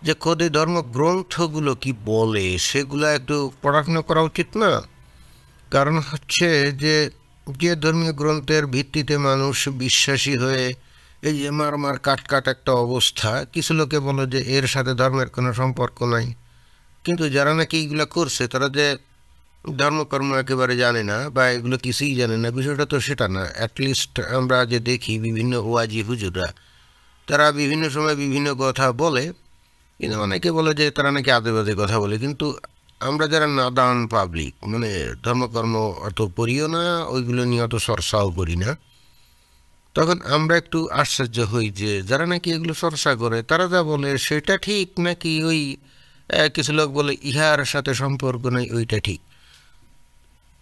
যে খোদ এই ধর্মগ্রন্থগুলো কি বলে সেগুলো একটু পড়াশোনা করা উচিত না? কারণ হচ্ছে যে যে ধর্মীয় গ্রন্থের ভিত্তিতে মানুষ বিশ্বাসী হয়ে এই যে মার মার কাট কাট একটা অবস্থা, কিছু লোকে বলে যে এর সাথে ধর্মের কোনো সম্পর্ক নাই, কিন্তু যারা নাকি এইগুলো করছে তারা যে ধর্মকর্ম একেবারে জানে না বা এগুলো কিছুই জানে না, বিষয়টা তো সেটা না। অ্যাটলিস্ট আমরা যে দেখি বিভিন্ন ওয়াজি হুজুররা তারা বিভিন্ন সময় বিভিন্ন কথা বলে, কিন্তু অনেকে বলে যে তারা নাকি আজে বাজে কথা বলে। কিন্তু আমরা যারা নাদান পাবলিক, মানে ধর্মকর্ম অত পড়িও না, ওইগুলো নিয়ে অত চর্চাও করি না, তখন আমরা একটু আশ্চর্য হই যে যারা নাকি এগুলো চর্চা করে তারা যা বলে সেটা ঠিক নাকি ওই কিছু লোক বলে ইহার সাথে সম্পর্ক নেই ওইটা ঠিক।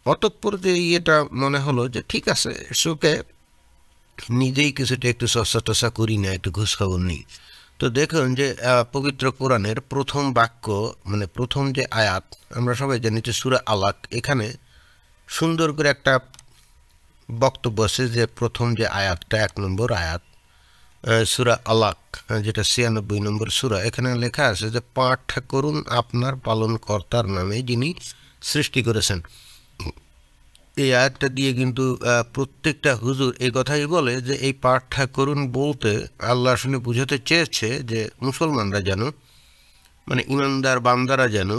অতঃপর যে ইয়েটা মনে হলো যে ঠিক আছে, সুখে নিজেই কিছুটা একটু চর্চা টর্চা করি না, একটু খোঁজখবর নিই। তো দেখুন যে পবিত্র কোরআনের প্রথম বাক্য, মানে প্রথম যে আয়াত, আমরা সবাই জানি যে সূরা আলাক, এখানে সুন্দর করে একটা বক্তব্য আছে যে প্রথম যে আয়াতটা 1 নম্বর আয়াত সূরা আলাক, যেটা 96 নম্বর সূরা, এখানে লেখা আছে যে পাঠ করুন আপনার পালনকর্তার নামে যিনি সৃষ্টি করেছেন। এই আয়াতটা দিয়ে কিন্তু প্রত্যেকটা হুজুর এই কথাই বলে যে এই পাঠটা করুন বলতে আল্লাহ আসলে বুঝাতে চেয়েছে যে মুসলমানরা যেন, মানে ইমানদার বান্দারা যেন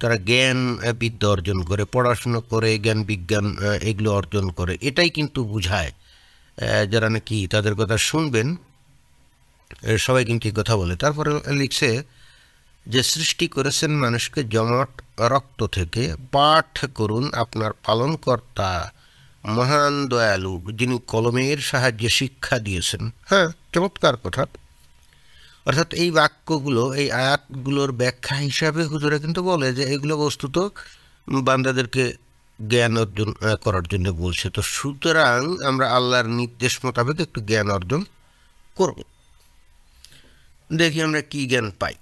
তারা জ্ঞান বিদ্যা অর্জন করে, পড়াশুনো করে, জ্ঞান বিজ্ঞান এগুলো অর্জন করে, এটাই কিন্তু বুঝায়। যারা নাকি তাদের কথা শুনবেন সবাই কিন্তু এই কথা বলে। তারপরে লিখছে যে সৃষ্টি করেছেন মানুষকে জমাট রক্ত থেকে, পাঠ করুন আপনার পালনকর্তা মহান দয়ালু যিনি কলমের সাহায্যে শিক্ষা দিয়েছেন। হ্যাঁ, চমৎকার কথা। অর্থাৎ এই বাক্যগুলো, এই আয়াতগুলোর ব্যাখ্যা হিসাবে হুজুরা কিন্তু বলে যে এগুলো বস্তুত বান্দাদেরকে জ্ঞান অর্জন করার জন্য বলছে। তো সুতরাং আমরা আল্লাহর নির্দেশ মোতাবেক একটু জ্ঞান অর্জন করব, দেখি আমরা কি জ্ঞান পাই।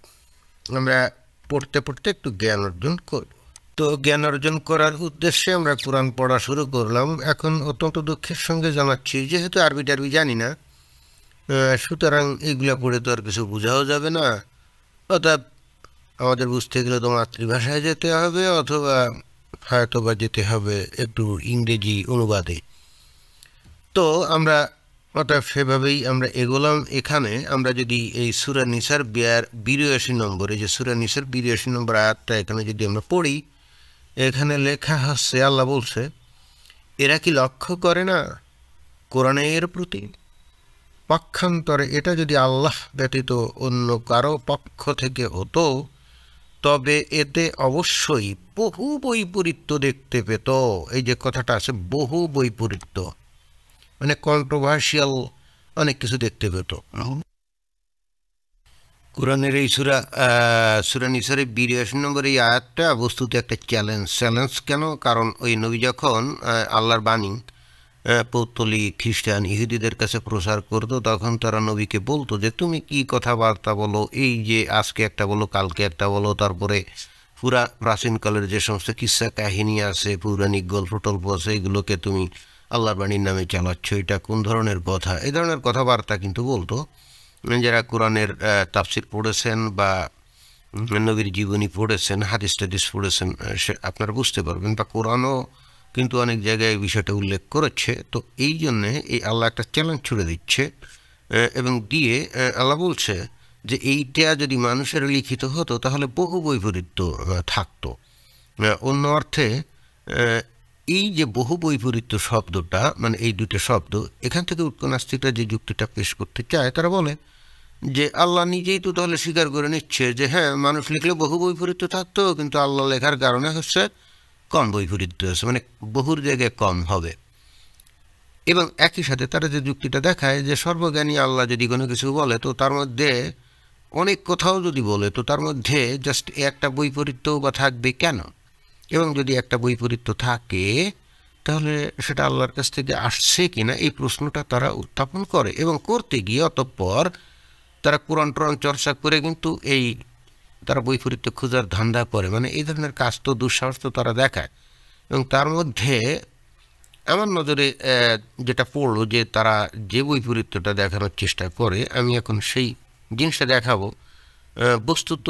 আমরা পড়তে পড়তে একটু জ্ঞান অর্জন করব। তো জ্ঞান অর্জন করার উদ্দেশ্যে আমরা কোরআন পড়া শুরু করলাম। এখন অত্যন্ত দুঃখের সঙ্গে জানাচ্ছি, যেহেতু আরবি টারবি জানি না, সুতরাং এগুলো পড়ে তো আর কিছু বোঝাও যাবে না। অর্থাৎ আমাদের বুঝতে গেলে তো মাতৃভাষায় যেতে হবে, অথবা হয়তো বা যেতে হবে একটু ইংরেজি অনুবাদে। তো আমরা অর্থাৎ সেভাবেই আমরা এগোলাম। এখানে আমরা যদি এই সূরা নিসার 82 নম্বর, এই যে সূরা নিসার 82 নম্বর আয়াতটা এখানে যদি আমরা পড়ি, এখানে লেখা হচ্ছে, আল্লাহ বলছে, এরা কি লক্ষ্য করে না কোরআনের প্রতি? পক্ষান্তরে এটা যদি আল্লাহ ব্যতীত অন্য কারো পক্ষ থেকে হতো তবে এতে অবশ্যই বহু বৈপরীত্য দেখতে পেত। এই যে কথাটা আছে বহু বৈপরীত্য, মানে কন্ট্রোভার্সিয়াল অনেক কিছু দেখতে পেত। কোরআনের এই সূরা নিসার 82 নম্বর এই আয়াতটা বস্তুতে একটা চ্যালেঞ্জ। কেন? কারণ ওই নবী যখন আল্লাহর বাণী পৌত্তলি খ্রিস্টান ইহুদিদের কাছে প্রচার করতো, তখন তারা নবীকে বলতো যে তুমি কি কথাবার্তা বলো, এই যে আজকে একটা বলো, কালকে একটা বলো, তারপরে পুরা প্রাচীনকালের যে সমস্ত কিস্সা কাহিনী আছে, পৌরাণিক গল্প টল্প আছে, এগুলোকে তুমি আল্লাহর বাণীর নামে চালাচ্ছ, এটা কোন ধরনের কথা? এই ধরনের কথাবার্তা কিন্তু বলতো। যারা কোরআনের তাফসির পড়েছেন বা নবীর জীবনী পড়েছেন, হাদিস টাদিস পড়েছেন, আপনারা বুঝতে পারবেন। বা কোরআনও কিন্তু অনেক জায়গায় এই বিষয়টা উল্লেখ করেছে। তো এই জন্যে এই আল্লাহ একটা চ্যালেঞ্জ ছুড়ে দিচ্ছে, এবং দিয়ে আল্লাহ বলছে যে এইটা যদি মানুষের লিখিত হতো তাহলে বহু বৈপরীত্য থাকতো। অন্য অর্থে এই যে বহু বৈপরীত্য শব্দটা, মানে এই দুটো শব্দ, এখান থেকে উৎকনাস্তিকরা যে যুক্তিটা পেশ করতে চায়, তারা বলে যে আল্লাহ নিজেই তো তাহলে স্বীকার করে নিচ্ছে যে হ্যাঁ, মানুষ লিখলে বহু বৈপরীত্য থাকতো, কিন্তু আল্লাহ লেখার কারণে হচ্ছে কম বৈপরীত্য আছে, মানে বহুর জায়গায় কম হবে। এবং একই সাথে তারা যে যুক্তিটা দেখায় যে সর্বজ্ঞানী আল্লাহ যদি কোনো কিছু বলে তো তার মধ্যে অনেক কথাও যদি বলে তো তার মধ্যে জাস্ট একটা বৈপরীত্যও বা থাকবে কেন? এবং যদি একটা বৈপরীত্য থাকে তাহলে সেটা আল্লাহর কাছ থেকে আসছে কিনা, এই প্রশ্নটা তারা উত্থাপন করে। এবং করতে গিয়ে অতঃপর তারা কোরআন টোরআন চর্চা করে কিন্তু এই তারা বৈপরীত্য খোঁজার ধান্দা করে, মানে এই ধরনের কাজ তো, দুঃসাহস তো তারা দেখায়। এবং তার মধ্যে আমার নজরে যেটা পড়লো যে তারা যে বৈপরীত্যটা দেখানোর চেষ্টা করে, আমি এখন সেই জিনিসটা দেখাবো বস্তুত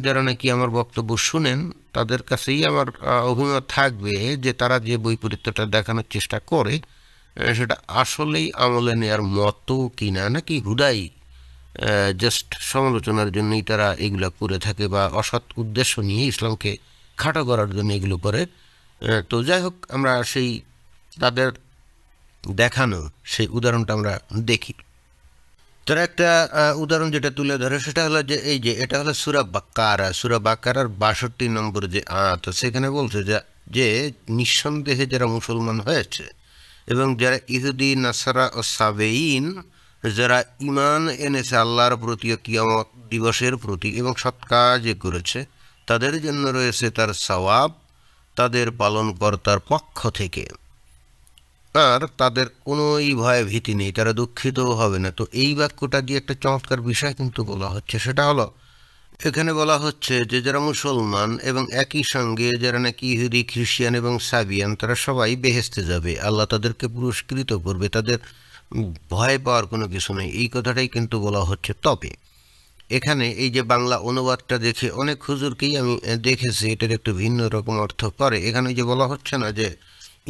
যারা নাকি আমার বক্তব্য শুনেন তাদের কাছেই আমার অভিমত থাকবে যে তারা যে বৈপরীত্যটা দেখানোর চেষ্টা করে সেটা আসলেই আমলে নেওয়ার মতো কিনা, নাকি হুদাই জাস্ট সমালোচনার জন্যই তারা এগুলো করে থাকে বা অসৎ উদ্দেশ্য নিয়ে ইসলামকে খাটো করার জন্য এগুলো করে। তো যাই হোক, আমরা সেই তাদের দেখানো সেই উদাহরণটা আমরা দেখি। তারা একটা উদাহরণ যেটা তুলে ধরে সেটা হলো যে এই যে এটা হলো সূরা বাকারা, সূরা বাকারার ৬২ নম্বর যে আয়াত, সেখানে বলছে যে নিঃসন্দেহে যারা মুসলমান হয়েছে এবং যারা ইহুদি নাসারা ও সাবেইন, যারা ঈমান এনেছে আল্লাহর প্রতি ও কিয়ামত দিবসের প্রতি এবং সৎ কাজ করেছে, তাদের জন্য রয়েছে তার সওয়াব তাদের পালনকর্তার পক্ষ থেকে, আর তাদের কোনোই ভয় ভীতি নেই, তারা দুঃখিতও হবে না। তো এই বাক্যটা দিয়ে একটা চমৎকার বিষয় কিন্তু বলা হচ্ছে, সেটা হলো এখানে বলা হচ্ছে যে যারা মুসলমান এবং একই সঙ্গে যারা নাকি ইহুদি খ্রিস্টান এবং সাবিয়ান, তারা সবাই বেহেস্তে যাবে, আল্লাহ তাদেরকে পুরস্কৃত করবে, তাদের ভয় পাওয়ার কোনো কিছু নেই, এই কথাটাই কিন্তু বলা হচ্ছে। তবে এখানে এই যে বাংলা অনুবাদটা দেখে অনেক হুজুরকেই আমি দেখেছি এটার একটু ভিন্ন রকম অর্থ করে। এখানে যে বলা হচ্ছে না যে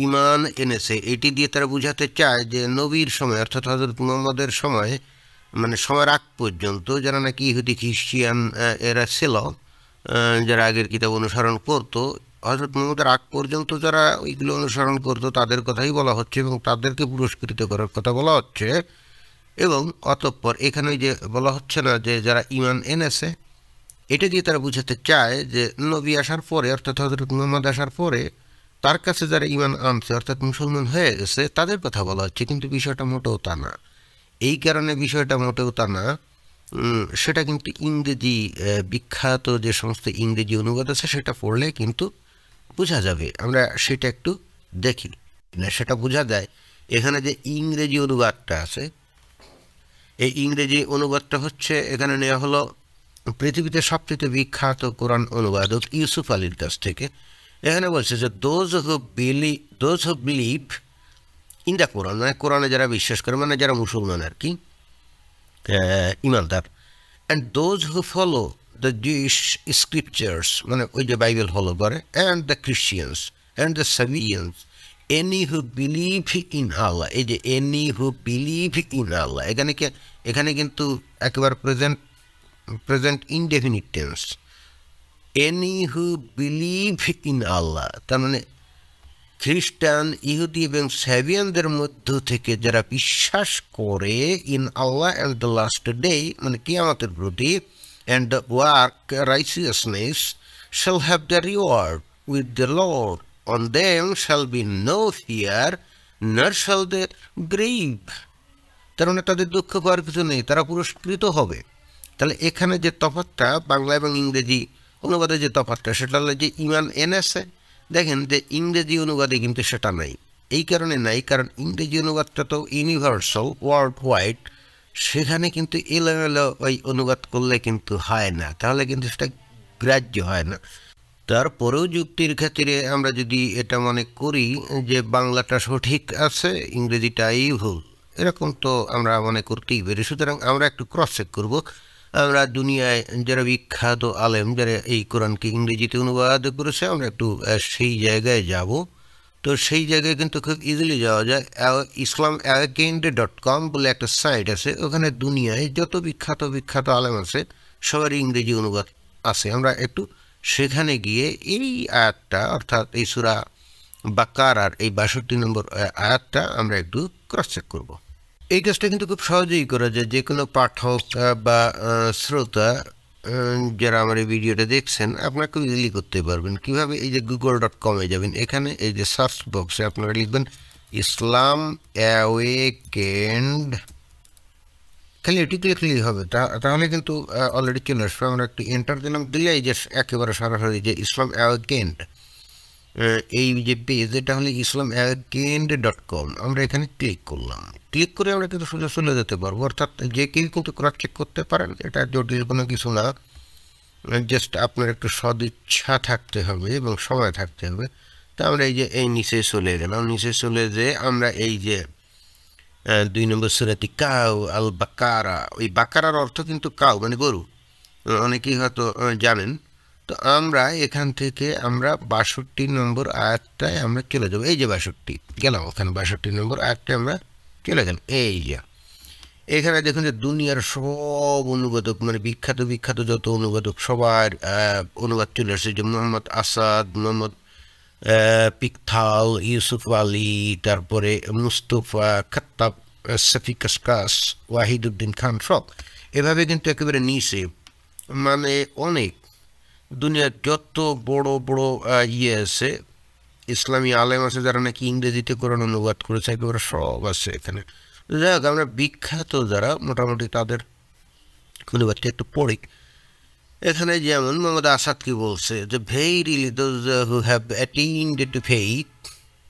ঈমান এনেছে, এটি দিয়ে তারা বুঝাতে চায় যে নবীর সময় অর্থাৎ হযরত মুহাম্মদের সময়, মানে সময়ের আগ পর্যন্ত যারা নাকি ইহুদি খ্রিস্টিয়ান এরা ছিল, যারা আগের কিতাব অনুসরণ করতো, হযরত মুহাম্মদের আগ পর্যন্ত যারা ওইগুলো অনুসরণ করতো তাদের কথাই বলা হচ্ছে এবং তাদেরকে পুরস্কৃত করার কথা বলা হচ্ছে। এবং অতঃপর এখানে যে বলা হচ্ছে না যে যারা ঈমান এনেছে, এটা দিয়ে তারা বুঝাতে চায় যে নবী আসার পরে অর্থাৎ হযরত মুহাম্মদ আসার পরে তার কাছে যারা ঈমান আনছে অর্থাৎ মুসলমান হয়ে গেছে তাদের কথা বলা হচ্ছে, কিন্তু বিষয়টা মোটেও তা না। এই কারণে বিষয়টা মোটেও তা না, সেটা কিন্তু ইংরেজি বিখ্যাত যে সমস্ত ইংরেজি অনুবাদ আছে সেটা পড়লে কিন্তু বোঝা যাবে। আমরা সেটা একটু দেখি না, সেটা বোঝা যায়। এখানে যে ইংরেজি অনুবাদটা আছে, এই ইংরেজি অনুবাদটা হচ্ছে এখানে নেওয়া হলো পৃথিবীতে সবচেয়ে বিখ্যাত কোরআন অনুবাদক ইউসুফ আলীর কাছ থেকে। এখানে বলছে যে those who believe in the Quran, মানে কোরআনে যারা বিশ্বাস করে, মানে যারা মুসলমান আর কি, ইমানদার, and those who follow the Jewish scriptures, মানে ওই যে বাইবেল ফলো করে, and the Christians and the Sabians, any who believe in Allah. এই যে any who believe in Allah, এখানে কিন্তু একেবারে present indefinite tense, any who believe in Allah, তার মানে খ্রিস্টান, ইহুদি এবং সাবিয়ানদের মধ্য থেকে যারা বিশ্বাস করে in Allah and the last day, মানে কিয়ামতের প্রতি, and the work righteousness shall have the reward with the Lord, on them shall be no fear nor shall they grieve, তার মানে তাদের দুঃখ পাওয়ার কিছু নেই, তারা পুরস্কৃত হবে। তাহলে এখানে যে তফাৎটা বাংলা এবং ইংরেজি অনুবাদে যে তফাৎটা সেটা হলো যে ঈমান এনেছে, দেখেন যে ইংরেজি অনুবাদে কিন্তু সেটা নাই। এই কারণে নাই কারণ ইংরেজি অনুবাদটা তো ইউনিভার্সাল, ওয়ার্ল্ড ওয়াইড, সেখানে কিন্তু এলোমেলো ওই অনুবাদ করলে কিন্তু হয় না, তাহলে কিন্তু সেটা গ্রাহ্য হয় না। তারপরেও যুক্তির খাতিরে আমরা যদি এটা মনে করি যে বাংলাটা সঠিক আছে ইংরেজিটাই ভুল, এরকম তো আমরা মনে করতেই পারি। সুতরাং আমরা একটু ক্রস চেক করবো। আমরা দুনিয়ায় যারা বিখ্যাত আলেম যারা এই কোরআনকে ইংরেজিতে অনুবাদ করেছে, আমরা একটু সেই জায়গায় যাব। তো সেই জায়গায় কিন্তু খুব ইজিলি যাওয়া যায়। islamowakened.com বলে একটা সাইট আছে, ওখানে দুনিয়ায় যত বিখ্যাত আলেম আছে সবারই ইংরেজি অনুবাদ আছে। আমরা একটু সেখানে গিয়ে এই আয়াতটা অর্থাৎ এই সূরা বাকারার এই ৬২ নম্বর আয়াতটা আমরা একটু ক্রস চেক করব। এই কাজটা কিন্তু খুব সহজেই করা যায়। যে কোনো পাঠক বা শ্রোতা যারা আমার এই ভিডিওটা দেখছেন আপনারা খুব ইজিলি করতে পারবেন। কীভাবে? এই যে google.com-এ যাবেন, এখানে এই যে সার্চ বক্সে আপনারা লিখবেন ইসলাম অ্যাওয়েকেন্ড, খালি এটি লিখলেই হবে, তাহলে কিন্তু অলরেডি চলে আসবে। আমরা একটু এন্টার দিলাম, দিলে এই যে একেবারে সরাসরি যে ইসলাম অ্যাওয়েকেন্ড এই যে পেজ, এটা হলে islamowakened.com, আমরা এখানে ক্লিক করলাম। ক্লিক করে আমরা কিন্তু সোজা চলে যেতে পারবো, অর্থাৎ যে কেউ কিন্তু ক্রস চেক করতে পারেন, এটা জটিল কোনো কিছু না। জাস্ট আপনার একটু সদিচ্ছা থাকতে হবে এবং সময় থাকতে হবে। তা আমরা এই যে এই নিচে চলে গেলাম, নিচে চলে যেয়ে আমরা এই যে ২ নম্বর সূরাটি কাউ আল বাকারা, ওই বাকারার অর্থ কিন্তু কাউ মানে গরু, অনেকেই হয়তো জানেন। তো আমরা এখান থেকে আমরা 62 নম্বর আয়াতটায় আমরা চলে যাবো। এই যে 62 গেলাম, ওখানে 62 নম্বর আয়াতটায় আমরা চলে গেলাম। এই যে এখানে দেখুন যে দুনিয়ার সব অনুবাদক, মানে বিখ্যাত বিখ্যাত যত অনুবাদক সবার অনুবাদ চলে আসছে, যে মোহাম্মদ আসাদ, মোহাম্মদ পিকথাল, ইউসুফ আলী, তারপরে মুস্তফা খাত্তাব, সফি কাসকাস, ওয়াহিদুদ্দিন খান, সব এভাবে কিন্তু একেবারে নিচে, মানে অনেক দুনিয়ার যত বড় বড় ইয়ে আছে, ইসলামী আলেম আছে যারা নাকি ইংরেজিতে কোরআন অনুবাদ করেছে, একেবারে সব আছে এখানে। যাই হোক, আমরা বিখ্যাত যারা মোটামুটি তাদের অনুবাদটা একটু পড়ি। এখানে যেমন মোহাম্মদ আসাদ কি বলছে, যে verily those who have attained to faith,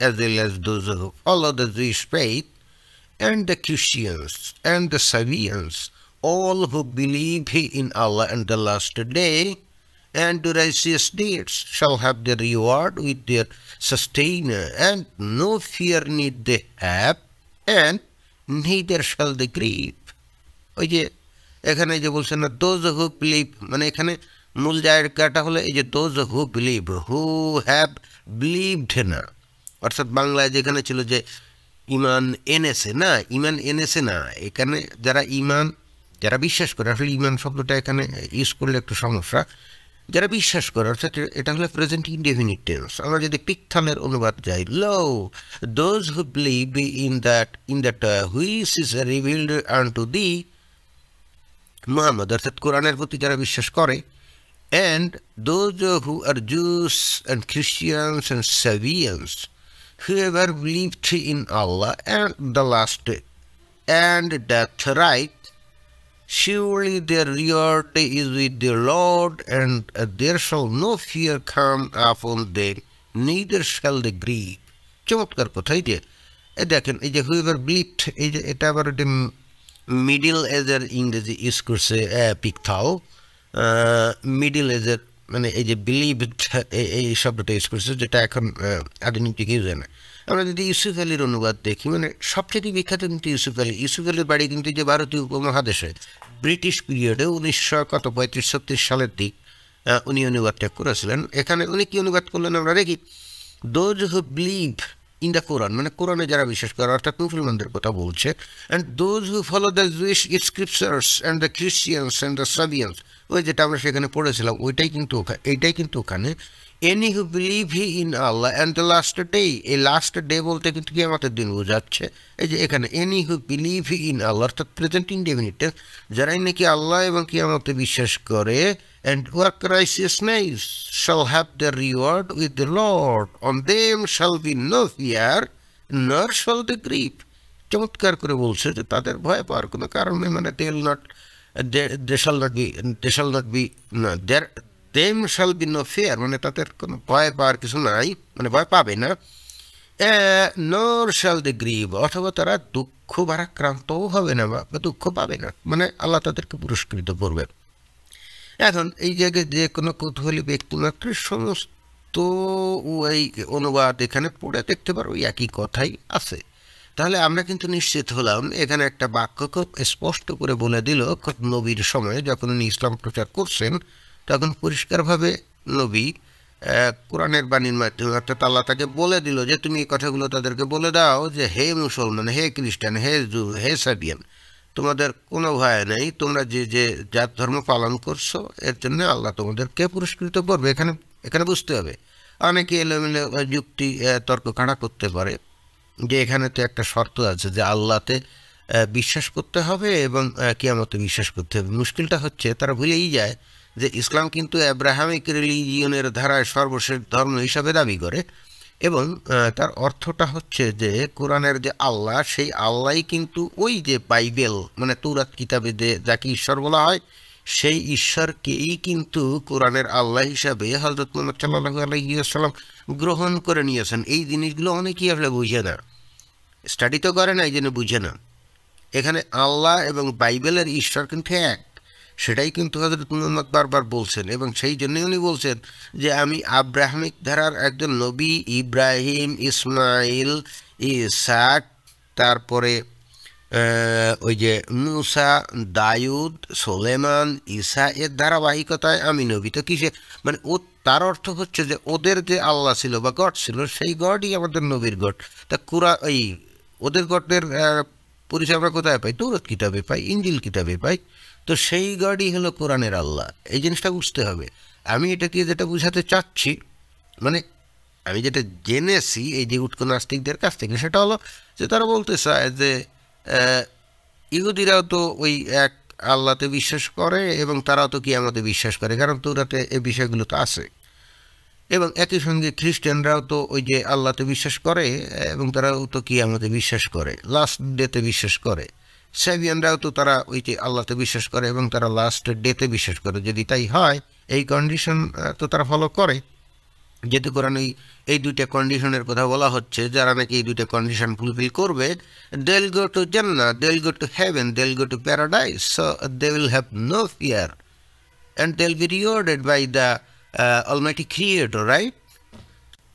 as well as those who follow the Jewish faith, and the Christians and the Sabians, all who believe in Allah and the last day and do righteous deeds, shall have their reward with their sustainer, and no fear need they have, and neither shall they grieve. ওই যে এখানে যে বলছেন না, those who believe, মানে এখানে মূল জায়গাটা হলো এই যে those who believe, who have believed না, অর্থাৎ বাংলায় যেখানে ছিল যে ইমান এনেছে, না ইমান এনেছে না, এখানে যারা ইমান, যারা বিশ্বাস করে, আসলে ইমান শব্দটা এখানে ইউজ করলে একটু সমস্যা, যারা বিশ্বাস করে, অর্থাৎ এটা হলো প্রেজেন্ট ইনডেফিনিট টেন্স। আমরা যদি পিকথালের অনুবাদ যাই, lo those who believe in that which is revealed unto the Muhammad, অর্থাৎ কোরআনের প্রতি যারা বিশ্বাস করে, and those who are Jews and Christians and Sabians, whoever believed in Allah and the last day and that right, surely their reward is with their Lord, and there shall no fear come upon them, neither shall they grieve. চমৎকার কথা। এই যে দেখেন, এই যে whoever believed, এই যে এটা আবার মিডিল এজের ইংরেজি ইউজ করছে পিকথাল, মিডিল এজের, মানে এই যে বিলিভ এই শব্দটা ইউজ করছে, যেটা এখন আধুনিক যুগে ইউজ হয় না। আমরা যদি ইউসুফ আলীর অনুবাদ দেখি, মানে সবচেয়ে বিখ্যাত কিন্তু ইউসুফ আলী। ইউসুফ আলীর বাড়ি কিন্তু যে ভারতীয় উপমহাদেশে ব্রিটিশ পিরিয়ডে 1935 সালের দিক উনি অনুবাদটা করেছিলেন। এখানে উনি কি অনুবাদ করলেন আমরা দেখি, those who believe in the Quran, মানে কোরআনে যারা বিশ্বাস করে, অর্থাৎ মুসলমানদের কথা বলছে, and those who follow the Jewish scriptures and the Christians and the Sabians, ওই যেটা আমরা সেখানে পড়েছিলাম, ওইটাই কিন্তু এইটাই কিন্তু ওখানে any who believe in Allah and the last day, এই লাস্ট ডে বলতে কিন্তু কিয়ামতের দিন বোঝাচ্ছে। এই যে এখানে এনি হু বিলিভ ইন আল্লাহ, অর্থাৎ প্রেজেন্ট ইনডেফিনিট, যারাই নাকি আল্লাহ এবং কিয়ামতে বিশ্বাস করে, and work righteousness shall have their reward with the Lord, on them shall be no fear, nor shall they grieve. চমৎকার করে বলছে যে তাদের ভয় পাওয়ার কোনো কারণ নেই, মানে they shall not be no, them shall be no fear, মানে তাদের কোনো ভয় পাওয়ার কিছু নাই, মানে ভয় পাবে না, nor shall they grieve, অথবা তারা দুঃখ ভারাক্রান্তও হবে না বা দুঃখ পাবে না, মানে আল্লাহ তাদেরকে পুরস্কৃত করবে। এখন এই জায়গায় যে কোনো কৌতূহলী ব্যক্তি মাত্র সমস্ত ওই অনুবাদ এখানে পড়ে দেখতে পারো, ওই একই কথাই আছে। তাহলে আমরা কিন্তু নিশ্চিত হলাম, এখানে একটা বাক্য খুব স্পষ্ট করে বলে দিল, নবীর সময়ে যখন উনি ইসলাম প্রচার করছেন, তখন পরিষ্কারভাবে নবী কোরআনের বাণীর মাধ্যমে, অর্থাৎ আল্লাহ তাকে বলে দিল যে তুমি এই কথাগুলো তাদেরকে বলে দাও যে হে মুসলমান, হে খ্রিস্টান, হে জু, হে সাবিয়ান, তোমাদের কোনো ভয় নেই, তোমরা যে যে জাত ধর্ম পালন করছো এর জন্য আল্লাহ তোমাদেরকে পুরস্কৃত করবে। এখানে বুঝতে হবে, অনেকে এলোমেলো যুক্তি তর্ক খাড়া করতে পারে যে এখানে তো একটা শর্ত আছে যে আল্লাহতে বিশ্বাস করতে হবে এবং কিয়ামতে বিশ্বাস করতে হবে। মুশকিলটা হচ্ছে তারা ভুলেই যায় যে ইসলাম কিন্তু আব্রাহামিক রিলিজিয়নের ধারায় সর্বশেষ ধর্ম হিসাবে দাবি করে, এবং তার অর্থটা হচ্ছে যে কোরআনের যে আল্লাহ, সেই আল্লাহই কিন্তু ওই যে বাইবেল, মানে তৌরাত কিতাবে যে যাকে ঈশ্বর বলা হয়, সেই ঈশ্বরকেই কিন্তু কোরআনের আল্লাহ হিসাবে হযরত মুহাম্মদ সাল্লাল্লাহু আলাইহি ওয়াসাল্লাম গ্রহণ করে নিয়েছেন। এই জিনিসগুলো অনেকেই আসলে বুঝে না, স্টাডি তো করে না, এই জন্য বুঝে না। এখানে আল্লাহ এবং বাইবেলের ঈশ্বর কিন্তু এক, সেটাই কিন্তু হযরত মুহাম্মদ বারবার বলছেন, এবং সেই জন্যই উনি বলছেন যে আমি আব্রাহামিক ধারার একজন নবী, ইব্রাহিম, ইসমাইল, ইসাক, তারপরে ওই যে মুসা, দাউদ, সোলেমান, ঈসা এর ধারাবাহিকতায় আমি নবী। তো কিসে মানে ও, তার অর্থ হচ্ছে যে ওদের যে আল্লাহ ছিল বা গড ছিল সেই গডই আমাদের নবীর গড। তা এই ওদের গডের পরিচয় আমরা কোথায় পাই? তৌরাত কিতাবে পাই, ইনজিল কিতাবে পাই। তো সেই গডই হলো কোরআনের আল্লাহ। এই জিনিসটা বুঝতে হবে। আমি এটা দিয়ে যেটা বুঝাতে চাচ্ছি, মানে আমি যেটা জেনেছি এই যে উৎকো নাস্তিকদের কাছ থেকে, সেটা হলো যে তারা বলতে চায় যে ইহুদিরাও তো ওই এক আল্লাহতে বিশ্বাস করে এবং তারাও তো কিয়ামতে বিশ্বাস করে, কারণ তৌরাতে এই বিষয়গুলো তো আছে। এবং একই সঙ্গে খ্রিস্টানরাও তো ওই যে আল্লাহতে বিশ্বাস করে এবং তারাও তো কিয়ামতে বিশ্বাস করে, লাস্ট ডেতে বিশ্বাস করে। সেভিয়ানরাও তো তারা ওই যে আল্লাহতে বিশ্বাস করে এবং তারা লাস্ট ডেতে বিশ্বাস করে। যদি তাই হয়, এই কন্ডিশন তো তারা ফলো করে। যেহেতু কোরআন এই দুইটা কন্ডিশনের কথা বলা হচ্ছে, যারা নাকি এই দুইটা কন্ডিশন ফুলফিল করবে, দে উইল গো টু জান্নাহ, they will go to heaven, they will go to paradise, so they will have no fear and they will be rewarded by the almighty creator, right?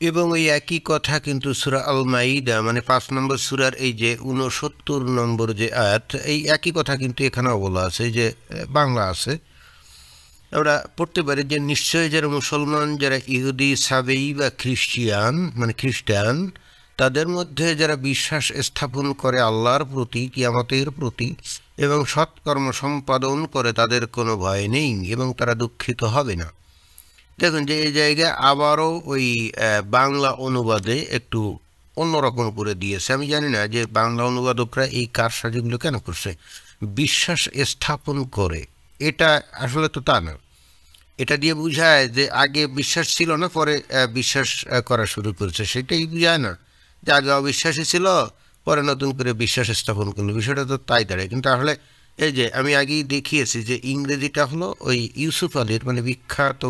এবং ওই একই কথা কিন্তু সূরা আল মাইদা মানে 5 নম্বর সূরার এই যে 69 নম্বর যে আয়াত, এই একই কথা কিন্তু এখানেও বলা আছে, যে বাংলা আছে। আমরা পড়তে পারি যে নিশ্চয়ই যারা মুসলমান, যারা ইহুদি, সাবেই বা খ্রিস্টিয়ান মানে খ্রিস্টান, তাদের মধ্যে যারা বিশ্বাস স্থাপন করে আল্লাহর প্রতি, কিয়ামতের প্রতি এবং সৎকর্ম সম্পাদন করে, তাদের কোনো ভয় নেই এবং তারা দুঃখিত হবে না। দেখুন যে এই জায়গায় আবারও ওই বাংলা অনুবাদে একটু অন্যরকম করে দিয়েছে। আমি জানি না যে বাংলা অনুবাদকরা এই কারসাজিগুলো কেন করছে। বিশ্বাস স্থাপন করে, এটা আসলে তো তা না। এটা দিয়ে বোঝায় যে আগে বিশ্বাস ছিল না, পরে বিশ্বাস করা শুরু করেছে, সেটাই বোঝায় না যে আগে অবিশ্বাসী ছিল, পরে নতুন করে বিশ্বাস স্থাপন করলো। বিষয়টা তো তাই দাঁড়ায়। কিন্তু আসলে এই যে আমি আগেই দেখিয়েছি যে ইংরেজিটা হলো ওই ইউসুফ আলীর মানে বিখ্যাত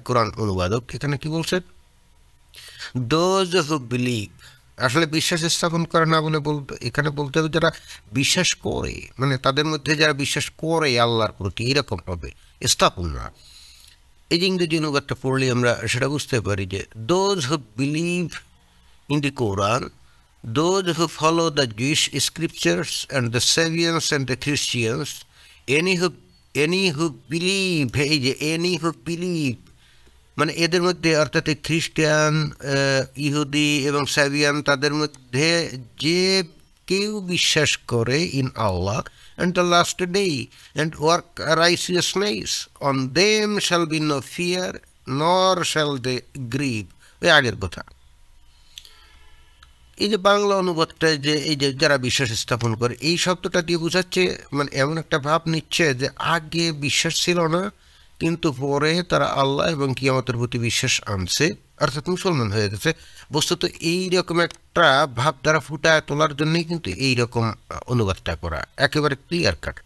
কোরআন অনুবাদক, এখানে কি বলছেন, দোজ হু বিলিভ। আসলে বিশ্বাস স্থাপন করে না বলে এখানে বলতে হবে যারা বিশ্বাস করে, মানে তাদের মধ্যে যারা বিশ্বাস করে আল্লাহর প্রতি, এরকম হবে, স্থাপন না। এই যে ইংরেজি অনুবাদটা পড়লে আমরা সেটা বুঝতে পারি যে those who believe in the Quran, those who follow the Jewish scriptures and the Sabians and the Christians, any who believe, এই যে any who believe মানে এদের মধ্যে, অর্থাৎ খ্রিস্টান, ইহুদি এবং সাবিয়ান, তাদের মধ্যে যে কেউ বিশ্বাস করে in Allah and the last day and work righteousness, on them shall be no fear nor shall they grieve। ওই আগের কথা। এই যে বাংলা অনুবাদটা যে এই যে যারা বিশ্বাস স্থাপন করে, এই শব্দটা দিয়ে বোঝাচ্ছে মানে এমন একটা ভাব নিচ্ছে যে আগে বিশ্বাস ছিল না, কিন্তু পরে তারা আল্লাহ এবং কিয়ামতের প্রতি বিশ্বাস আনছে, অর্থাৎ মুসলমান হয়ে গেছে। বস্তুত এইরকম একটা ভাব দ্বারা ফুটায় তোলার জন্যই কিন্তু এইরকম অনুবাদটা করা, একেবারে ক্লিয়ার কাট।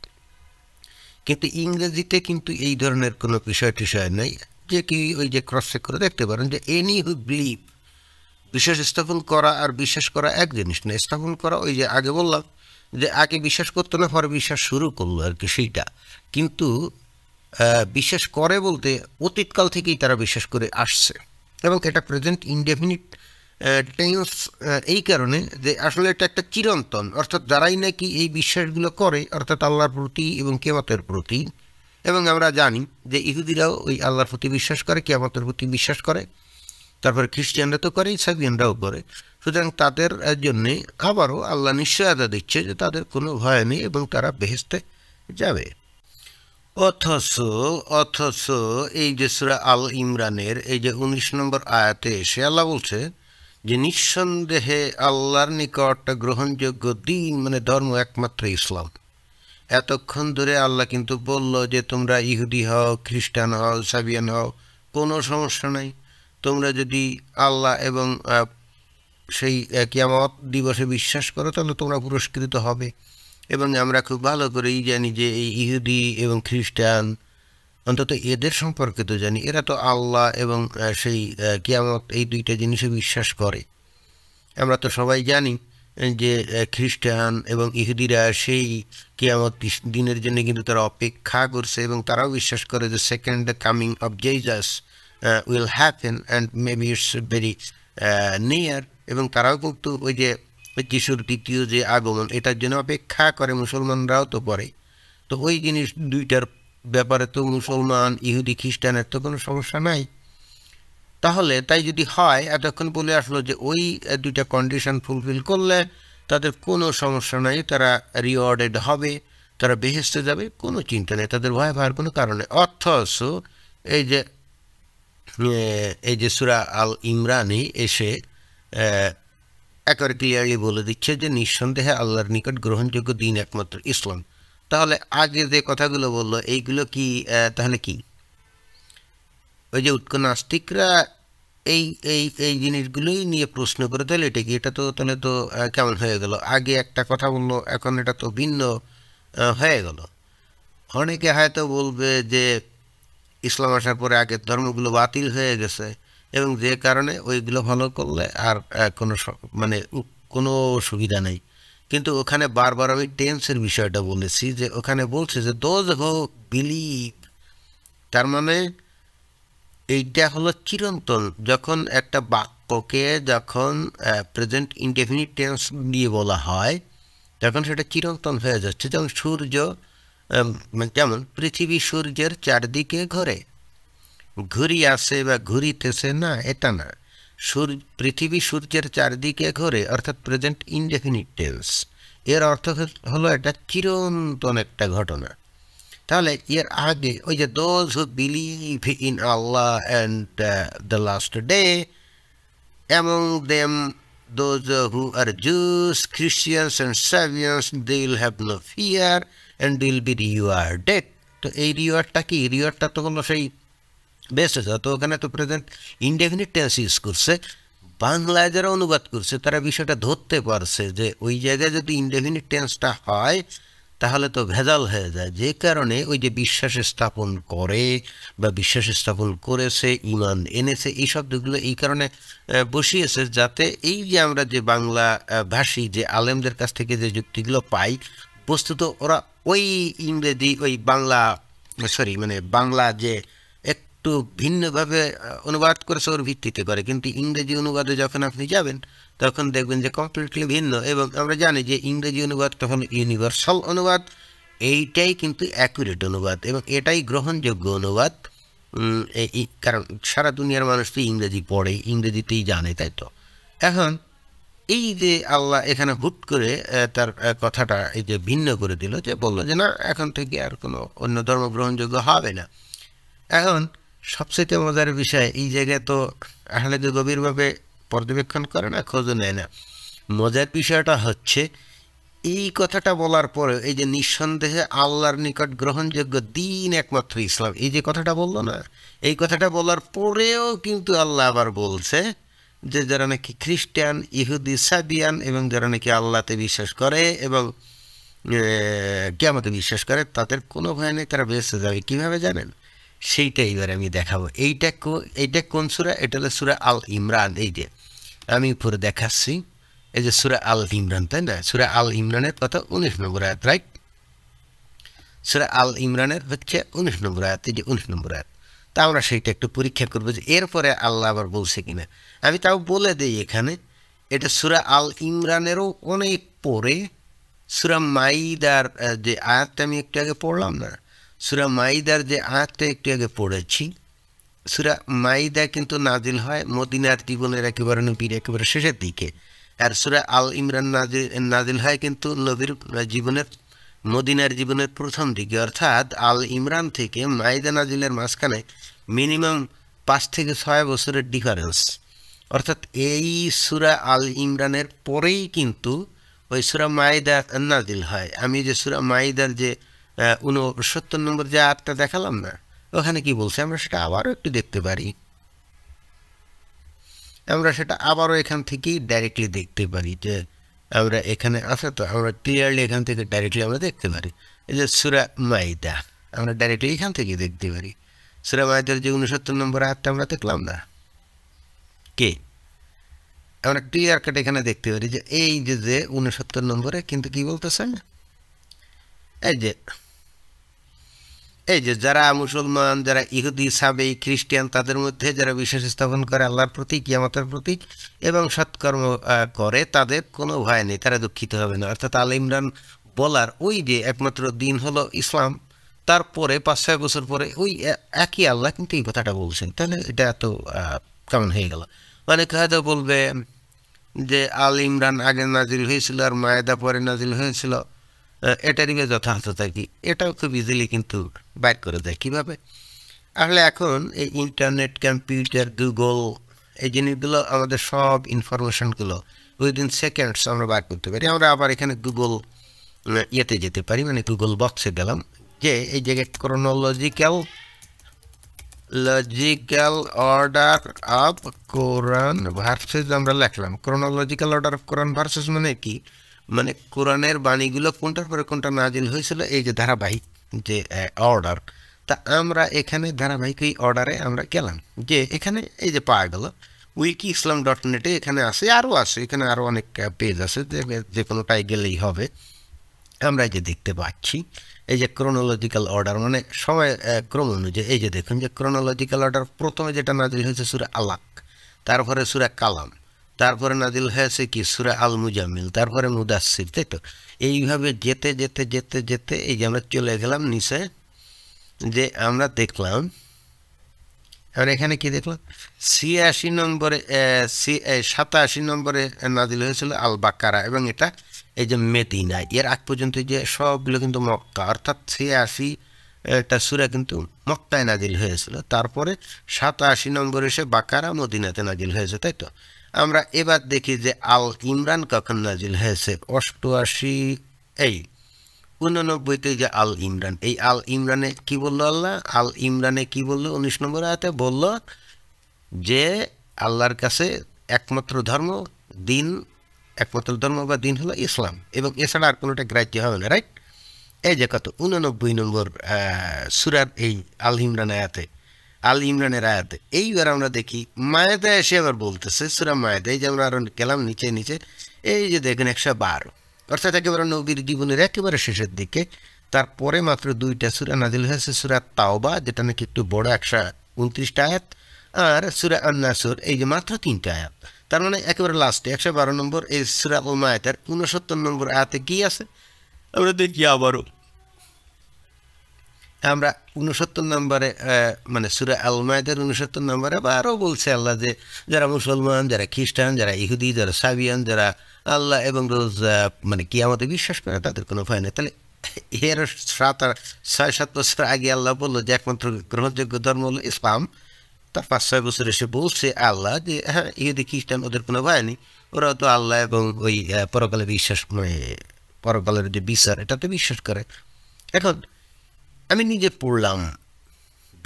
কিন্তু ইংরেজিতে কিন্তু এই ধরনের কোনো বিষয় টিষয় নেই, যে কি ওই যে ক্রস চেক করে দেখতে পারেন যে এনি হু বিলিভ, বিশ্বাস স্থাপন করা আর বিশ্বাস করা এক জিনিস না। স্থাপন করা ওই যে আগে বললাম যে আগে বিশ্বাস করতো না, পরে বিশ্বাস শুরু করলো আর কি, সেইটা। কিন্তু বিশ্বাস করে বলতে অতীতকাল থেকেই তারা বিশ্বাস করে আসছে, এবং এটা প্রেজেন্ট ইনডেফিনিট টেন্স, এই কারণে যে আসলে এটা একটা চিরন্তন, অর্থাৎ যারাই নাকি এই বিশ্বাসগুলো করে, অর্থাৎ আল্লাহর প্রতি এবং কিয়ামতের প্রতি। এবং আমরা জানি যে ইহুদিরাও ওই আল্লাহর প্রতি বিশ্বাস করে, কিয়ামতের প্রতি বিশ্বাস করে, তারপরে খ্রিস্টানরা তো করে, সাবিয়ানরাও করে। সুতরাং তাদের জন্যে আবারও আল্লাহ নিশ্চয়তা দিচ্ছে যে তাদের কোনো ভয় নেই এবং তারা বেহেশতে যাবে। অথচ এই যে সূরা আল ইমরানের এই যে 19 নম্বর আয়াতে এসে আল্লাহ বলছে যে নিঃসন্দেহে আল্লাহর নিকট গ্রহণযোগ্য দিন মানে ধর্ম একমাত্র ইসলাম। এতক্ষণ ধরে আল্লাহ কিন্তু বলল যে তোমরা ইহুদি হও, খ্রিস্টান হও, সাবিয়ান হও, কোনো সমস্যা নাই, তোমরা যদি আল্লাহ এবং সেই কিয়ামত দিবসে বিশ্বাস করো তাহলে তোমরা পুরস্কৃত হবে। এবং আমরা খুব ভালো করেই জানি যে এই ইহুদি এবং খ্রিস্টান, অন্তত এদের সম্পর্কে তো জানি, এরা তো আল্লাহ এবং সেই কিয়ামত এই দুইটা জিনিসে বিশ্বাস করে। আমরা তো সবাই জানি যে খ্রিস্টান এবং ইহুদিরা সেই কিয়ামত দিনের জন্য কিন্তু তারা অপেক্ষা করছে এবং তারাও বিশ্বাস করে যে second coming of Jesus will happen and maybe it's very near. এবং তারাও কিন্তু ওই যে যিশুর দ্বিতীয় যে আগমন এটার জন্য অপেক্ষা করে, মুসলমানরাও তো পড়ে। তো ওই জিনিস দুইটার ব্যাপারে তো মুসলমান, ইহুদি, খ্রিস্টানের তো কোনো সমস্যা নাই। তাহলে তাই যদি হয়, এতক্ষণ বলে আসলো যে ওই দুইটা কন্ডিশন ফুলফিল করলে তাদের কোনো সমস্যা নাই, তারা রিওয়ার্ডেড হবে, তারা বেহেস্তে যাবে, কোনো চিন্তা নেই, তাদের ভয় পাওয়ার কোনো কারণে। অথচ এই যে সূরা আল ইমরানে এসে একেবারে ক্লিয়ারলি বলে দিচ্ছে যে নিঃসন্দেহে আল্লাহর নিকট গ্রহণযোগ্য দিন একমাত্র ইসলাম। তাহলে আগে যে কথাগুলো বললো এইগুলো কি তাহলে কি ওই যে উৎক নাস্তিকরা এই এই এই জিনিসগুলোই নিয়ে প্রশ্ন করে, তাহলে এটা কি, এটা তো তাহলে তো কেমন হয়ে গেল? আগে একটা কথা বললো, এখন এটা তো ভিন্ন হয়ে গেল। অনেকে হয়তো বলবে যে ইসলাম আসার পরে আগের ধর্মগুলো বাতিল হয়ে গেছে এবং যে কারণে ওইগুলো ফলো করলে আর কোনো মানে কোনো সুবিধা নেই। কিন্তু ওখানে বারবার আমি টেন্সের বিষয়টা বলেছি, যে ওখানে বলছে যে দোজ হো বিলিভ, তার মানে এইটা হলো চিরন্তন। যখন একটা বাক্যকে যখন প্রেজেন্ট ইনডেফিনিট টেন্স দিয়ে বলা হয় তখন সেটা চিরন্তন হয়ে যাচ্ছে। যেমন সূর্য, যেমন পৃথিবী সূর্যের চারদিকে ঘোরে, ঘুরি আসে বা ঘুরিতেছে না, এটা না। পৃথিবী সূর্যের চারদিকে ঘোরে অর্থাৎ প্রেজেন্ট ইনডেফিনিট টেন্স, এর অর্থ হলো এটা চিরন্তন একটা ঘটনা। তাহলে এর আগে ওই যে those who believe in Allah and the last day, among them those who are Jews, Christians and Sabians, they will have no fear and they will be rewarded. তো এই রিওয়ার্ডটা কি? রিওয়ার্ডটা তো হলো সেই বেস্ট আছে। তো ওখানে তো প্রেজেন্ট ইনডেফিনিট টেন্স ইউজ করছে। বাংলায় যারা অনুবাদ করছে তারা বিষয়টা ধরতে পারছে যে ওই জায়গায় যদি ইনডেফিনিট টেন্সটা হয় তাহলে তো ভেজাল হয়ে যায়। যে কারণে ওই যে বিশ্বাস স্থাপন করে বা বিশ্বাস স্থাপন করেছে, ইমান এনেছে, এই শব্দগুলো এই কারণে বসিয়েছে যাতে এই যে আমরা যে বাংলা ভাষী যে আলেমদের কাছ থেকে যে যুক্তিগুলো পাই, বস্তুত ওরা ওই ইংরেজি ওই বাংলা মানে বাংলা যে একটু ভিন্নভাবে অনুবাদ করেছে ওর ভিত্তিতে করে, কিন্তু ইংরেজি অনুবাদে যখন আপনি যাবেন তখন দেখবেন যে কমপ্লিটলি ভিন্ন। এবং আমরা জানি যে ইংরেজি অনুবাদ তখন ইউনিভার্সাল অনুবাদ, এইটাই কিন্তু অ্যাকুরেট অনুবাদ এবং এটাই গ্রহণযোগ্য অনুবাদ। কারণ সারা দুনিয়ার মানুষ তো ইংরেজি পড়ে, ইংরেজিতেই জানে, তাই তো। এখন এই যে আল্লাহ এখানে হুট করে তার কথাটা এই যে ভিন্ন করে দিল, যে বললো যে না, এখন থেকে আর কোনো অন্য ধর্ম গ্রহণযোগ্য হবে না। এখন সবচেয়ে মজার বিষয়, এই জায়গায় তো আসলে যে গভীরভাবে পর্যবেক্ষণ করে না, খোঁজও নেয় না। মজার বিষয়টা হচ্ছে এই কথাটা বলার পরে এই যে নিঃসন্দেহে আল্লাহর নিকট গ্রহণযোগ্য দিন একমাত্র ইসলাম, এই যে কথাটা বললো না, এই কথাটা বলার পরেও কিন্তু আল্লাহ আবার বলছে যে যারা নাকি খ্রিস্টান, ইহুদি, সাবিয়ান এবং যারা নাকি আল্লাহতে বিশ্বাস করে এবং কিয়ামতে বিশ্বাস করে তাদের কোনো ভয় নেই, তারা বেঁচে যাবে। কীভাবে জানেন? সেইটা এইবার আমি দেখাবো। এইটা কোন সূরা? এটা হলো সূরা আল ইমরান। এই যে আমি উপরে দেখাচ্ছি, এই যে সূরা আল ইমরান, তাই না? সূরা আল ইমরানের কত? 19 নম্বর আয়াত, রাইট? সূরা আল ইমরানের হচ্ছে 19 নম্বর আয়াত, এই যে 19 নম্বর আয়াত। তা আমরা সেইটা একটু পরীক্ষা করবো যে এরপরে আল্লাহ আবার বলছে কিনা। আমি তাও বলে দিই এখানে, এটা সূরা আল ইমরানেরও অনেক পরে সূরা মাইদার যে আয়াতটা আমি একটু আগে পড়লাম না, সূরা মাইদার যে আয়াতটা একটু আগে পড়েছি, সূরা মাইদা কিন্তু নাজিল হয় মদিনার জীবনের একেবারে নবীর একেবারে শেষের দিকে, আর সূরা আল ইমরান নাজিল হয় কিন্তু নবীর জীবনের মদিনার জীবনের প্রথম দিকে। অর্থাৎ আল ইমরান থেকে মাইদা নাজিলের মাঝখানে মিনিমাম 5 থেকে 6 বছরের ডিফারেন্স। অর্থাৎ এই সূরা আল ইমরানের পরেই কিন্তু ওই সূরা মাইদা নাজিল হয়। আমি যে সূরা মাইদার যে 69 নম্বর যে আয়াতটা দেখালাম না, ওখানে কি বলছে আমরা সেটা আবারও একটু দেখতে পারি। আমরা সেটা আবারও এখান থেকেই ডাইরেক্টলি দেখতে পারি, যে আমরা এখানে আছে তো আমরা ক্লিয়ারলি এখান থেকে ডাইরেক্টলি আমরা দেখতে পারি। এই যে সূরা মাইদা আমরা ডাইরেক্টলি এখান থেকে দেখতে পারি। সূরা মাইদার যে 69 নম্বর আয়াতটা আমরা দেখলাম না, কে আমরা ক্লিয়ার কাট এখানে দেখতে পারি যে এই যে 69 নম্বরে কিন্তু কি বলতেছে, এই যে এই যে যারা মুসলমান, যারা ইহুদি, সাবেই, খ্রিস্টান, তাদের মধ্যে যারা বিশ্বাস স্থাপন করে আল্লাহর প্রতি, কিয়ামতের প্রতি এবং সৎকর্ম করে, তাদের কোনো ভয় নেই, তারা দুঃখিত হবে না। অর্থাৎ আল ইমরান বলার ওই যে একমাত্র দিন হলো ইসলাম, তারপরে 5-6 বছর পরে ওই একই আল্লাহ কিন্তু এই কথাটা বলছেন, তাহলে এটা এত কেমন হয়ে গেল? মানে হয়তো বলবে যে আল ইমরান আগে নাজিল হয়েছিল আর মায়েদা পরে নাজিল হয়েছিল, এটারই যথার্থতা কি? এটাও খুব ইজিলি কিন্তু বাইর করে দেয়। কীভাবে? আসলে এখন এই ইন্টারনেট, কম্পিউটার, গুগল, এই জিনিসগুলো আমাদের সব ইনফরমেশনগুলো উইদিন সেকেন্ডস আমরা বার করতে পারি। আমরা আবার এখানে গুগল ইয়েতে যেতে পারি, মানে গুগল বক্সে গেলাম, যে এই জায়গায় logical order of Quran versus আমরা লিখলাম। Chronological order of Quran versus মানে কি? মানে কোরআনের বাণীগুলো কোনটার পরে কোনটা নাজিল হয়েছিল, এই যে ধারাবাহিক যে অর্ডার, তা আমরা এখানে ধারাবাহিক এই অর্ডারে আমরা গেলাম, যে এখানে এই যে পাওয়া গেল wikislam.net-এ এখানে আছে, আরও আছে, এখানে আরও অনেক পেজ আছে, যে কোনোটাই গেলেই হবে। আমরা এই যে দেখতে পাচ্ছি এই যে ক্রোনোলজিক্যাল অর্ডার, মানে সময় ক্রম অনুযায়ী। এই যে দেখুন যে ক্রোনোলজিক্যাল অর্ডার, প্রথমে যেটা নাজিল হয়েছে সূরা আলাক, তারপরে সূরা কালাম, তারপরে নাজিল হয়েছে কি সূরা আল মুজাম্মিল, তারপরে মুদাসসির, তাই তো? এইভাবে যেতে যেতে যেতে যেতে এই যে আমরা চলে গেলাম নিচে, যে আমরা দেখলাম, আর এখানে কি দেখলাম 86 নম্বরে 87 নম্বরে নাজিল হয়েছিল আল বাকারা, এবং এটা এই যে মেদিনায়। এর আগ পর্যন্ত যে সবগুলো কিন্তু মক্কা, অর্থাৎ 86টা সূরা কিন্তু মক্কায় নাজিল হয়েছিল। তারপরে 87 নম্বরে এসে বাকারা মদিনাতে নাজিল হয়েছে, তাই তো? আমরা এবার দেখি যে আল ইমরান কখন নাজিল হয়েছে। 89তে যে আল ইমরান, এই আল ইমরানে কি বললো আল্লাহ? আল ইমরানে কি বললো? 19 নম্বর আয়াতে বলল যে আল্লাহর কাছে একমাত্র ধর্ম বা দিন হলো ইসলাম, এবং এছাড়া আর কোনোটা গ্রাহ্য হবে না, রাইট? এই যে কত 89 নম্বর সূরার এই আল ইমরানের আয়াতে। এইবার আমরা দেখি মায়েদা এসে আবার বলতেছে, সূরা মায়েদা, এই যে আমরা আরো গেলাম নিচে নিচে, এই যে দেখেন 112, অর্থাৎ একেবারে নবীর জীবনের একেবারে শেষের দিকে। তারপরে মাত্র 2টা সূরা নাজিল হয়েছে, সূরা তাওবা যেটা নাকি একটু বড় 129টা আয়াত, আর সূরা আন-নাসর এই যে মাত্র 3টা আয়াত। তার মানে একেবারে লাস্টে 112 নম্বর এই সূরা আল মায়েদার 69 নম্বর আয়াতে কি আছে আমরা দেখি আবারও। আমরা 69 নম্বরে মানে সূরা আল মায়েদার 69 নম্বরে আবারও বলছে আল্লাহ যে যারা মুসলমান, যারা খ্রিস্টান, যারা ইহুদি, যারা সাবিয়ান, যারা আল্লাহ এবং রোজ মানে কিয়ামতে বিশ্বাস করে, তাদের কোনো ভয় নেই। তাহলে এর 6-7 বছর আগে আল্লাহ বললো যে একমাত্র গ্রহণযোগ্য ধর্ম হলো ইসলাম। তার 5-6 বছর এসে বলছে আল্লাহ যে হ্যাঁ, ইহুদি খ্রিস্টান ওদের কোনো ভয় নেই, ওরা তো আল্লাহ এবং ওই পরকালে বিশ্বাস, মানে পরকালের যে বিচার এটাতে বিশ্বাস করে। এখন আমি নিজে পড়লাম,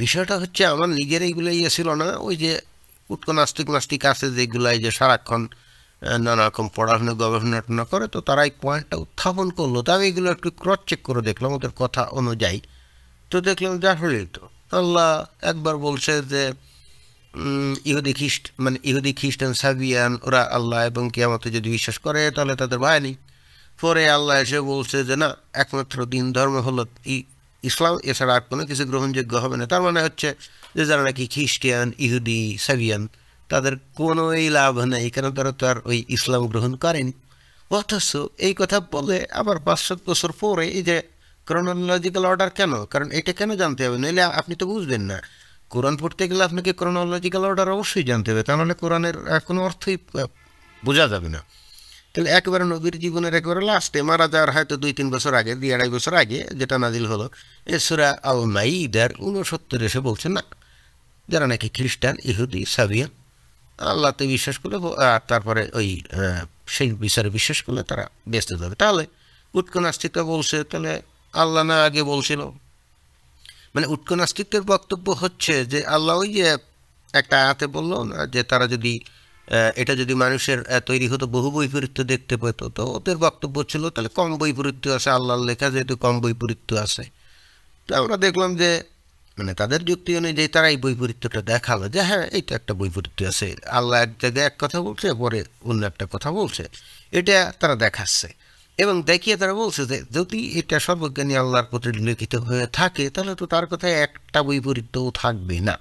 বিষয়টা হচ্ছে আমার নিজের এইগুলো ছিল না, ওই যে উৎক নাস্তিক আছে যেগুলো এই যে সারাক্ষণ নানা রকম পড়াশোনা গবেষণা করে, তো তারা এই পয়েন্টটা উত্থাপন করলো। তো আমি এগুলো একটু ক্রস চেক করে দেখলাম ওদের কথা অনুযায়ী, তো দেখলাম যে আসলেই তো আল্লাহ একবার বলছে যে ইহুদি খ্রিস্টান সাবিয়ান ওরা আল্লাহ এবং কিয়ামতে যদি বিশ্বাস করে তাহলে তাদের ভয় নেই। পরে আল্লাহ এসে বলছে যে না, একমাত্র দিন ধর্ম হলো ইসলাম, এছাড়া আর কোনো কিছু গ্রহণযোগ্য হবে না। তার মানে হচ্ছে যে যারা নাকি খ্রিস্টান, ইহুদি, সাবিয়ান, তাদের কোনোই লাভ নেই, কারণ তারা তো আর ওই ইসলাম গ্রহণ করেনি। অথচ এই কথা বলে আবার 5-7 বছর পরে এই যে ক্রোনোলজিক্যাল অর্ডার, কেন? কারণ এটা কেন জানতে হবে, নইলে আপনি তো বুঝবেন না। কোরআন পড়তে গেলে আপনাকে ক্রোনোলজিক্যাল অর্ডার অবশ্যই জানতে হবে, তাহলে কোরআনের কোনো অর্থই বোঝা যাবে না। তাহলে একেবারে নবীর জীবনের একেবারে লাস্টে মারা যাওয়ার হয়তো 2-3 বছর আগে, 2-2.5 বছর আগে যেটা নাজিল হলো সূরা আল মাইদার 69 এসে বলছে না, যারা নাকি খ্রিস্টান, ইহুদি, সাবিয়ান আল্লাহতে বিশ্বাস করলে আর তারপরে ওই সেই বিচারে বিশ্বাস করলে তারা বেঁচতে যাবে। তাহলে উৎক নাস্তিকরা বলছে তাহলে আল্লাহ না আগে বলছিল, মানে উৎক নাস্তিকদের বক্তব্য হচ্ছে যে আল্লাহ ওই যে একটা আয়াতে বললো না যে তারা যদি এটা যদি মানুষের তৈরি হতো বহু বৈপরীত্য দেখতে পেত, তো ওদের বক্তব্য ছিল তাহলে কম বৈপরীত্য আছে, আল্লাহর লেখা যেহেতু কম বৈপরীত্য আছে। তো আমরা দেখলাম যে মানে তাদের যুক্তি অনুযায়ী তারা এই বৈপরীত্যটা দেখালো যে হ্যাঁ, এইটা একটা বৈপরীত্য আছে, আল্লাহ এক জায়গায় এক কথা বলছে, পরে অন্য একটা কথা বলছে, এটা তারা দেখাচ্ছে। এবং দেখিয়ে তারা বলছে যে যদি এটা সর্বজ্ঞানী আল্লাহর প্রতি লিখিত হয়ে থাকে তাহলে তো তার কথায় একটা বৈপরীত্যও থাকবে না।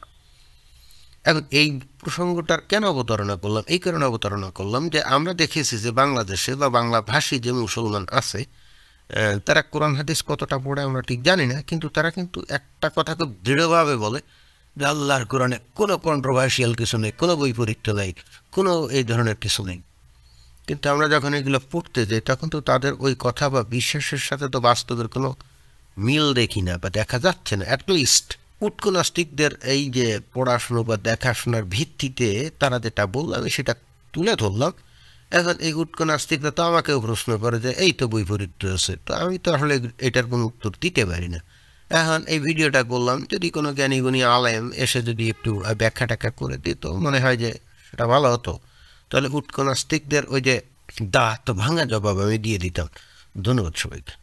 এখন এই প্রসঙ্গটার কেন অবতারণা করলাম? এই কারণে অবতারণা করলাম যে আমরা দেখেছি যে বাংলাদেশে বা বাংলা ভাষী যে মুসলমান আছে তারা কোরআন হাদিস কতটা পড়ে আমরা ঠিক জানি না, কিন্তু তারা কিন্তু একটা কথা খুব দৃঢ়ভাবে বলে যে আল্লাহর কোরআনে কোনো কন্ট্রোভার্সিয়াল কিছু নেই, কোনো বৈপরীত্য নেই, কোনো এই ধরনের কিছু নেই। কিন্তু আমরা যখন এগুলো পড়তে যাই তখন তো তাদের ওই কথা বা বিশ্বাসের সাথে তো বাস্তবের কোনো মিল দেখি না বা দেখা যাচ্ছে না। অ্যাটলিস্ট উটকো নাস্তিকদের এই যে পড়াশুনো বা দেখাশোনার ভিত্তিতে তারা যেটা বললাম সেটা তুলে ধরলাম। এখন এই উটকো নাস্তিকরা তো আমাকেও প্রশ্ন করে যে এই তো বৈপরীত্য আছে, তো আমি তো আসলে এটার কোনো উত্তর দিতে পারি না। এখন এই ভিডিওটা করলাম, যদি কোনো জ্ঞানী গুণী আলেম এসে যদি একটু ব্যাখ্যা ট্যাখ্যা করে দিত মনে হয় যে সেটা ভালো হতো। তাহলে উটকো নাস্তিকদের ওই যে দাঁত ভাঙা জবাব আমি দিয়ে দিতাম। ধন্যবাদ সবাইকে।